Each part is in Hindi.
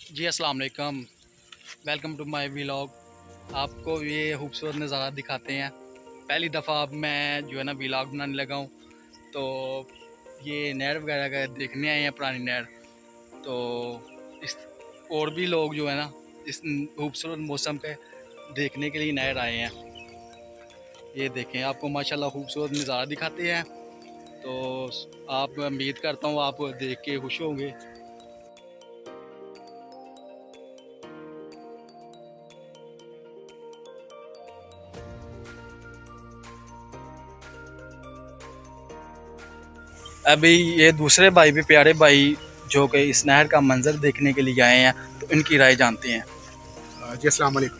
जी अस्सलाम वालेकुम, वेलकम टू माय व्लॉग। आपको ये खूबसूरत नज़ारा दिखाते हैं। पहली दफ़ा अब मैं जो है ना व्लॉग बनाने लगा हूँ, तो ये नहर वगैरह का देखने आए हैं, पुरानी नहर। तो इस और भी लोग जो है ना इस खूबसूरत मौसम पे देखने के लिए नहर आए हैं। ये देखें, आपको माशाल्लाह खूबसूरत नज़ारा दिखाते हैं। तो आप उम्मीद करता हूँ आप देख के खुश होंगे। अभी ये दूसरे भाई भी, प्यारे भाई, जो कि इस नहर का मंजर देखने के लिए आए हैं, तो इनकी राय जानते हैं। जी अस्सलाम वालेकुम।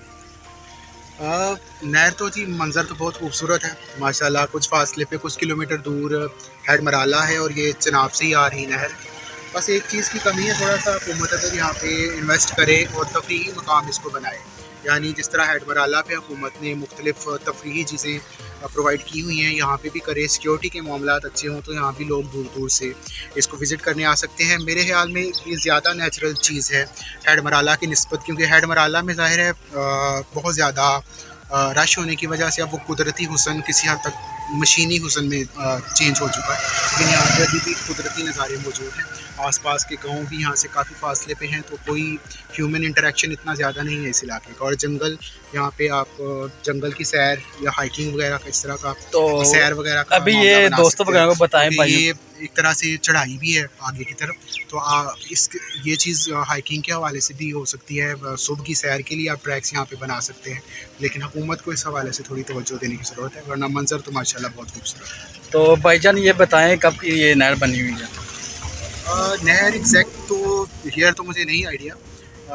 नहर तो जी मंज़र तो बहुत खूबसूरत है माशाल्लाह। कुछ फासले पे कुछ किलोमीटर दूर हेड मराला है और ये चनाब से ही आ रही नहर। बस एक चीज़ की कमी है, थोड़ा सा हुकूमत अगर यहाँ पे इन्वेस्ट करे और तफरीही मकाम इसको बनाए, यानी जिस तरह हेड मराला पे हुकूमत ने मुख्तलिफ तफरीही चीज़ें प्रोवाइड की हुई हैं, यहाँ पे भी करे। सिक्योरिटी के मामलात अच्छे हों तो यहाँ भी लोग दूर दूर से इसको विज़िट करने आ सकते हैं। मेरे ख्याल में ये ज़्यादा नेचुरल चीज़ है हेड मराला की निस्बत, क्योंकि हेड मराला में ज़ाहिर है बहुत ज़्यादा रश होने की वजह से अब वो कुदरती हुस्न किसी हद तक मशीनी हुस्न में चेंज हो चुका है। लेकिन यहाँ पर अभी भी कुदरती नज़ारे मौजूद हैं। आसपास के गांव भी यहाँ से काफ़ी फासले पे हैं, तो कोई ह्यूमन इंटरेक्शन इतना ज़्यादा नहीं है इस इलाके का। और जंगल, यहाँ पे आप जंगल की सैर या हाइकिंग वगैरह का, इस तरह का तो सैर वगैरह का अभी मामला ये बना दोस्तों सकते हैं, वगैरह को बताएं क्योंकि भाई। ये एक तरह से चढ़ाई भी है आगे की तरफ। तो इस ये चीज़ हाइकिंग के हवाले से भी हो सकती है। सुबह की सैर के लिए आप ट्रैक्स यहाँ पे बना सकते हैं, लेकिन हुकूमत को इस हवाले से थोड़ी तवज्जो देने की ज़रूरत है, वरना मंजर तो माशाल्लाह बहुत खूबसूरत है। तो भाईजान ये बताएं कब की ये नहर बनी हुई है। नहर एग्जैक्ट तो ईयर तो मुझे नहीं आइडिया,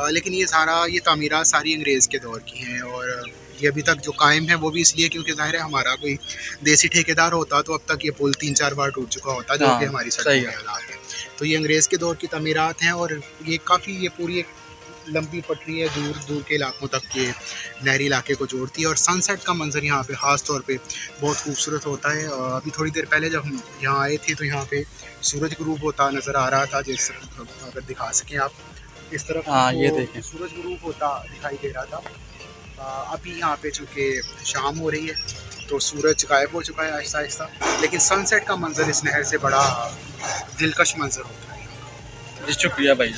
लेकिन ये तामीरात सारी अंग्रेज़ के दौर की हैं। और ये अभी तक जो कायम है वो भी इसलिए क्योंकि ज़ाहिर है हमारा कोई देसी ठेकेदार होता तो अब तक ये पुल 3-4 बार टूट चुका होता, जो कि हाँ, हमारी सड़कों सही के है। हालात हैं। तो ये अंग्रेज़ के दौर की तामीरात हैं और ये पूरी एक लंबी पटरी है, दूर दूर के इलाकों तक ये नहरी इलाके को जोड़ती है। और सनसेट का मंजर यहाँ पे ख़ास तौर पे बहुत खूबसूरत होता है। अभी थोड़ी देर पहले जब हम यहाँ आए थे तो यहाँ पे सूरज गुरूब होता नज़र आ रहा था। जैसे अगर दिखा सकें आप, इस तरफ हाँ, ये तो देखें। सूरज गुरूब होता दिखाई दे रहा था। अभी यहाँ पे चूँकि शाम हो रही है तो सूरज गायब हो चुका है आहिस्ता आहिस्ता, लेकिन सनसेट का मंजर इस नहर से बड़ा दिलकश मंजर होता है। जी शुक्रिया भाई।